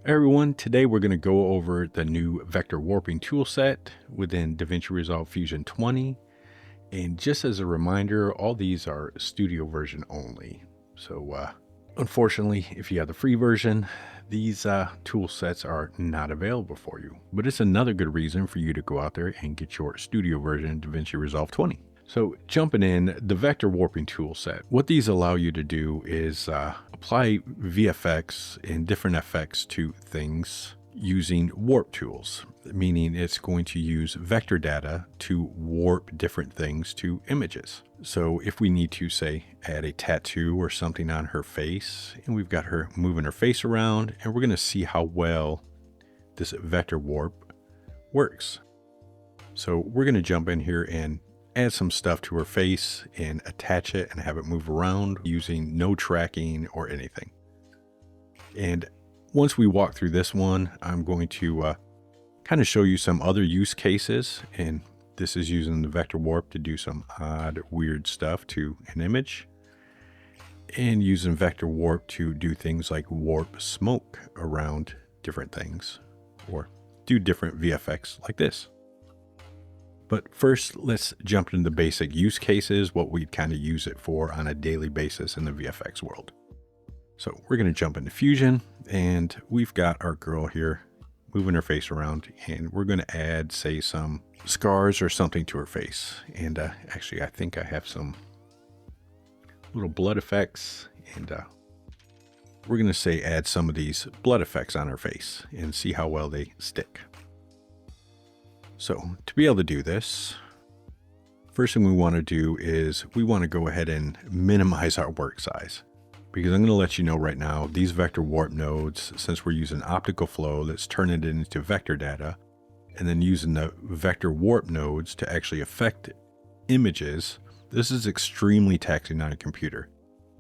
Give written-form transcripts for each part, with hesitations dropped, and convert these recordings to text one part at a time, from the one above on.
Hey everyone, today we're going to go over the new vector warping toolset within DaVinci Resolve Fusion 20. And just as a reminder, all these are studio version only. So unfortunately, if you have the free version, these tool sets are not available for you. But it's another good reason for you to go out there and get your studio version DaVinci Resolve 20. So jumping in, the vector warping tool set, what these allow you to do is apply VFX and different effects to things using warp tools, meaning it's going to use vector data to warp different things to images. So if we need to, say, add a tattoo or something on her face, and we've got her moving her face around, and we're going to see how well this vector warp works. So we're going to jump in here and add some stuff to her face and attach it and have it move around using no tracking or anything. And once we walk through this one, I'm going to kind of show you some other use cases. And this is using the vector warp to do some odd, weird stuff to an image. And using vector warp to do things like warp smoke around different things or do different VFX like this. But first, let's jump into the basic use cases, what we'd kind of use it for on a daily basis in the VFX world. So we're going to jump into Fusion, and we've got our girl here moving her face around, and we're going to add, say, some scars or something to her face. And actually, I think I have some little blood effects, and we're going to say add some of these blood effects on her face and see how well they stick. So to be able to do this, first thing we want to do is we want to go ahead and minimize our work size, because I'm going to let you know right now, these vector warp nodes, since we're using optical flow, let's turn it into vector data, and then using the vector warp nodes to actually affect images. This is extremely taxing on a computer.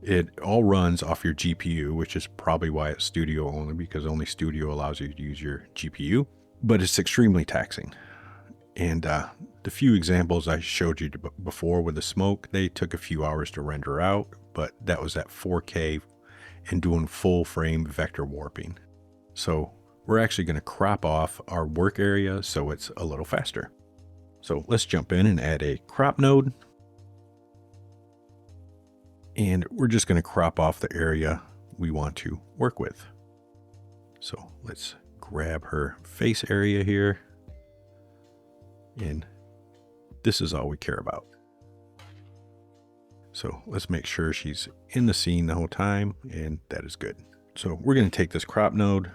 It all runs off your GPU, which is probably why it's studio only, because only studio allows you to use your GPU, but it's extremely taxing. And the few examples I showed you before with the smoke, they took a few hours to render out, but that was at 4K and doing full frame vector warping. So we're actually going to crop off our work area so it's a little faster. So let's jump in and add a crop node. And we're just going to crop off the area we want to work with. So let's grab her face area here. And this is all we care about. So let's make sure she's in the scene the whole time, and that is good. So we're going to take this crop node,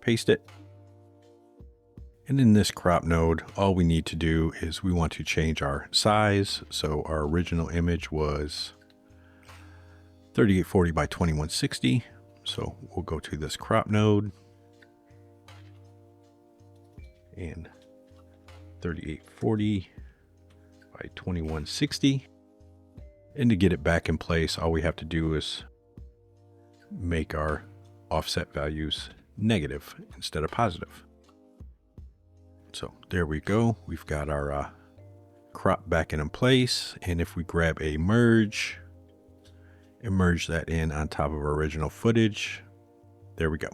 paste it. And in this crop node, all we need to do is we want to change our size. So our original image was 3840 by 2160. So we'll go to this crop node and 3840 by 2160. And to get it back in place, all we have to do is make our offset values negative instead of positive. So there we go. We've got our crop back in place. And if we grab a merge and merge that in on top of our original footage, there we go.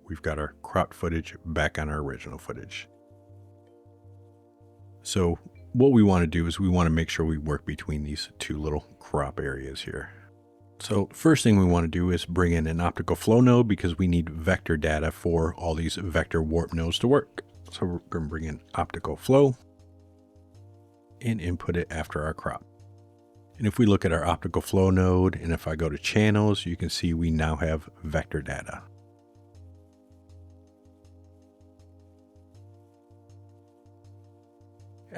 We've got our cropped footage back on our original footage. So what we want to do is we want to make sure we work between these two little crop areas here. So first thing we want to do is bring in an optical flow node, because we need vector data for all these vector warp nodes to work. So we're going to bring in optical flow and input it after our crop. And if we look at our optical flow node, and if I go to channels, you can see we now have vector data.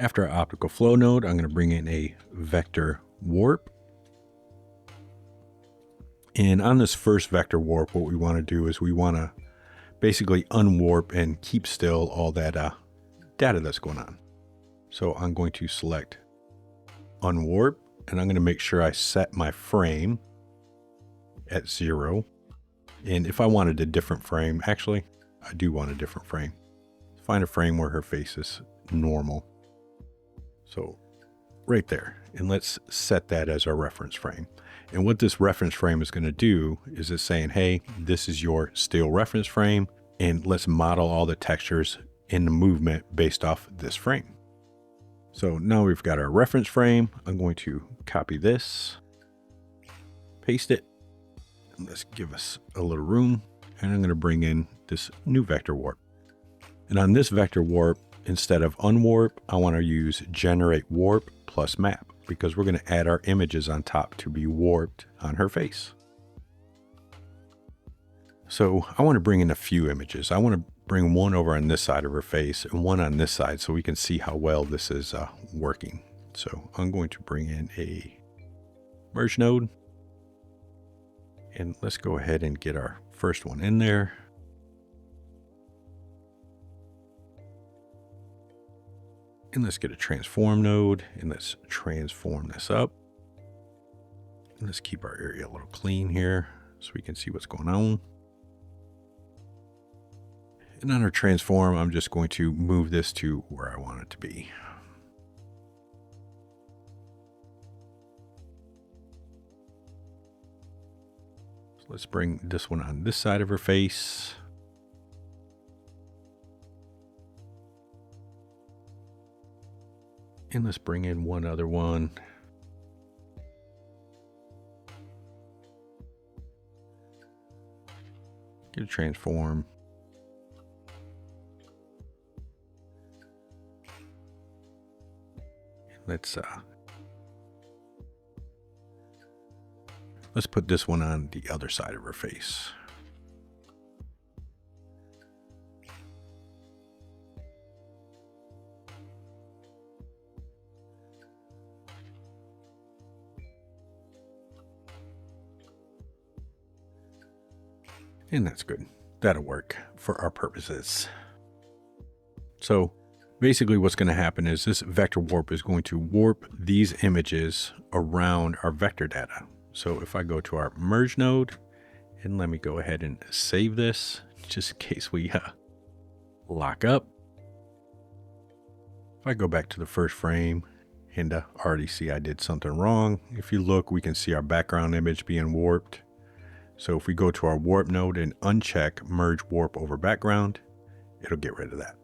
After our optical flow node, I'm going to bring in a vector warp. And on this first vector warp, what we want to do is we want to basically unwarp and keep still all that data that's going on. So I'm going to select unwarp, and I'm going to make sure I set my frame at 0. And if I wanted a different frame, actually, I do want a different frame. Find a frame where her face is normal. So right there. And let's set that as our reference frame. And what this reference frame is going to do is it's saying, hey, this is your still reference frame, and let's model all the textures in the movement based off this frame. So now we've got our reference frame. I'm going to copy this, paste it, and let's give us a little room. And I'm going to bring in this new vector warp. And on this vector warp, instead of unwarp, I want to use generate warp plus map, because we're going to add our images on top to be warped on her face. So I want to bring in a few images. I want to bring one over on this side of her face and one on this side so we can see how well this is working. So I'm going to bring in a merge node, and let's go ahead and get our first one in there. And let's get a transform node, and let's transform this up. And let's keep our area a little clean here so we can see what's going on. And on our transform, I'm just going to move this to where I want it to be. So let's bring this one on this side of her face. And let's bring in one other one. Get a transform. Let's put this one on the other side of her face. And that's good. That'll work for our purposes. So basically what's going to happen is this vector warp is going to warp these images around our vector data. So if I go to our merge node, and let me go ahead and save this just in case we lock up. If I go back to the first frame and already see I did something wrong. If you look, we can see our background image being warped. So if we go to our warp node and uncheck merge warp over background, it'll get rid of that.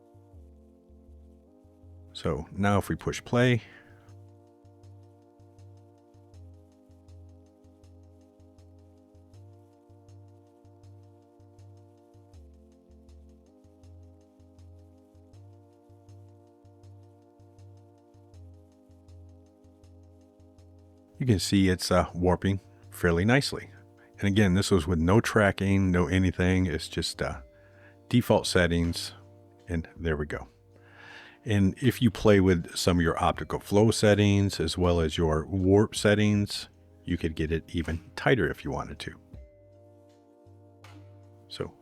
So now if we push play, you can see it's warping fairly nicely. And again, this was with no tracking, no anything. It's just default settings, and there we go. And if you play with some of your optical flow settings as well as your warp settings, you could get it even tighter if you wanted to. So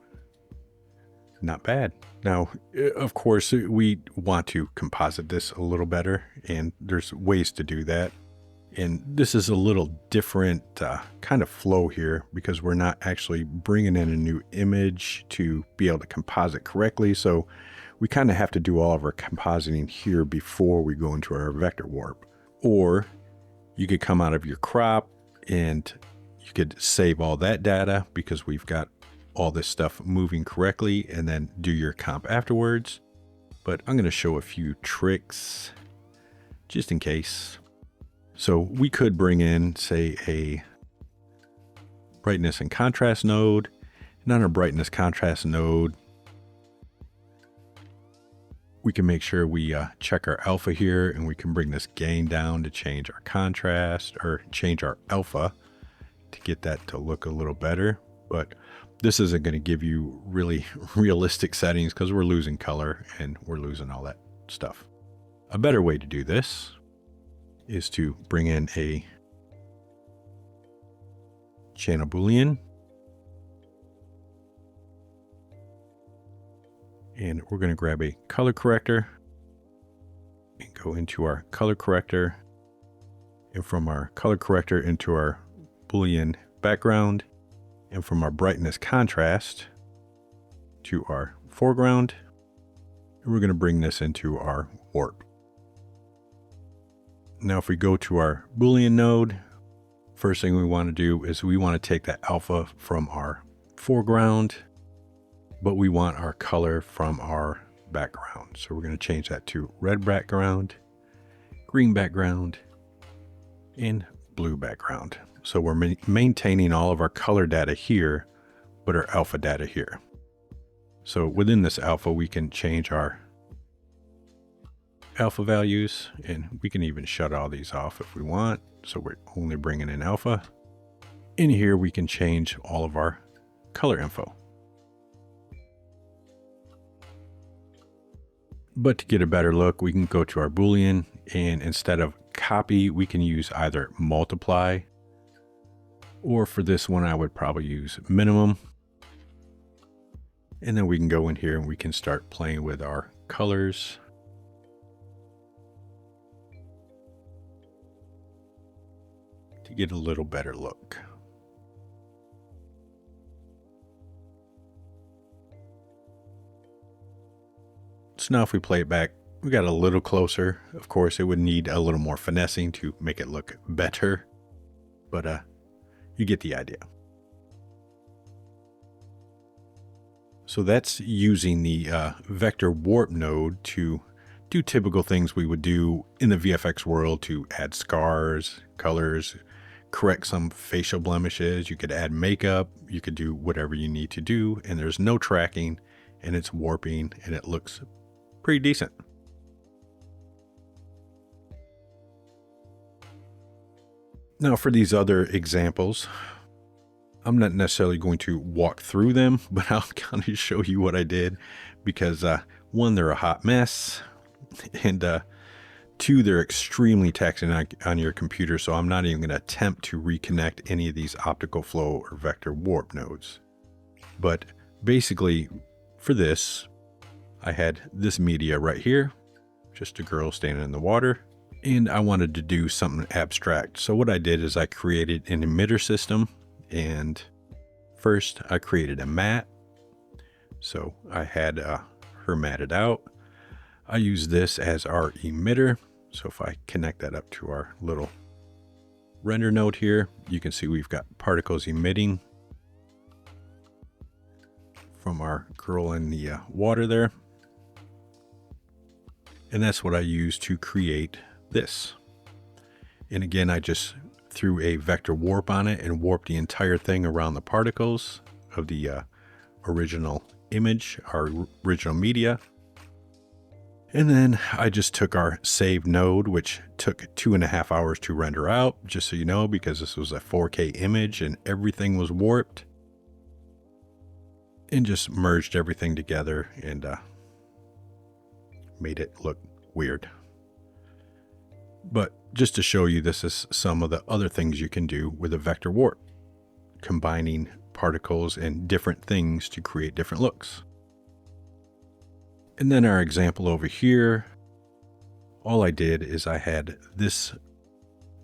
not bad. Now, of course, we want to composite this a little better, and there's ways to do that. And this is a little different kind of flow here because we're not actually bringing in a new image to be able to composite correctly. So we kind of have to do all of our compositing here before we go into our vector warp. Or you could come out of your crop and you could save all that data because we've got all this stuff moving correctly, and then do your comp afterwards. But I'm going to show a few tricks just in case. So we could bring in, say, a brightness and contrast node. And on our brightness contrast node, we can make sure we check our alpha here, and we can bring this gain down to change our contrast or change our alpha to get that to look a little better. But this isn't going to give you really realistic settings because we're losing color and we're losing all that stuff. A better way to do this is to bring in a channel Boolean, and we're going to grab a color corrector and go into our color corrector, and from our color corrector into our Boolean background, and from our brightness contrast to our foreground, and we're going to bring this into our warp. Now, if we go to our Boolean node, first thing we want to do is we want to take the alpha from our foreground, but we want our color from our background. So we're going to change that to red background, green background, and blue background. So we're maintaining all of our color data here, but our alpha data here. So within this alpha, we can change our alpha values, and we can even shut all these off if we want. So we're only bringing in alpha. In here, we can change all of our color info. But to get a better look, we can go to our Boolean, and instead of copy, we can use either multiply, or for this one, I would probably use minimum. And then we can go in here and we can start playing with our colors. To get a little better look. So now if we play it back, we got a little closer. Of course, it would need a little more finessing to make it look better, but you get the idea. So that's using the vector warp node to do typical things we would do in the VFX world to add scars, colors, correct some facial blemishes. You could add makeup, you could do whatever you need to do, and there's no tracking, and it's warping, and it looks pretty decent. Now for these other examples, I'm not necessarily going to walk through them, but I'll kind of show you what I did because one, they're a hot mess, and two, they're extremely taxing on your computer, so I'm not even going to attempt to reconnect any of these optical flow or vector warp nodes. But basically, for this, I had this media right here, just a girl standing in the water, and I wanted to do something abstract. So what I did is I created an emitter system, and first I created a matte. So I had her matted out. I use this as our emitter. So if I connect that up to our little render node here, you can see we've got particles emitting from our girl in the water there. And that's what I use to create this. And again, I just threw a vector warp on it and warped the entire thing around the particles of the original image, our original media. And then I just took our save node, which took 2.5 hours to render out, just so you know, because this was a 4K image and everything was warped, and just merged everything together and made it look weird. But just to show you, this is some of the other things you can do with a vector warp, combining particles and different things to create different looks. And then our example over here, all I did is I had this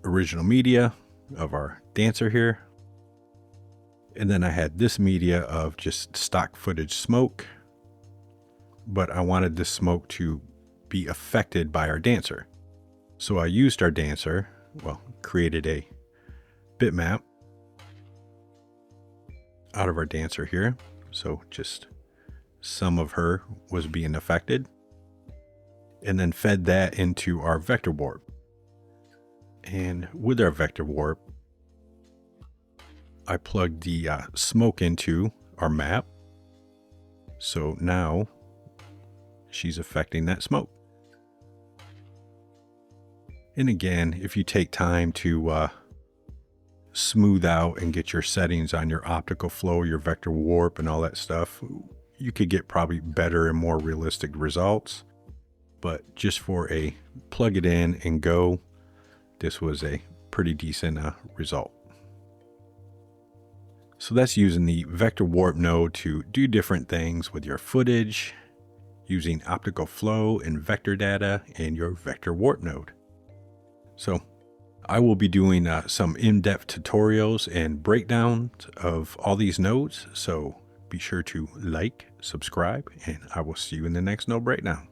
original media of our dancer here, and then I had this media of just stock footage smoke, but I wanted this smoke to be affected by our dancer. So I used our dancer, well, created a bitmap out of our dancer here. So just some of her was being affected, and then fed that into our vector warp. And with our vector warp, I plugged the smoke into our map. So now she's affecting that smoke. And again, if you take time to smooth out and get your settings on your optical flow, your vector warp and all that stuff, you could get probably better and more realistic results. But just for a plug it in and go, this was a pretty decent result. So that's using the vector warp node to do different things with your footage, using optical flow and vector data and your vector warp node. So I will be doing some in-depth tutorials and breakdowns of all these nodes. So be sure to like, subscribe, and I will see you in the next node breakdown.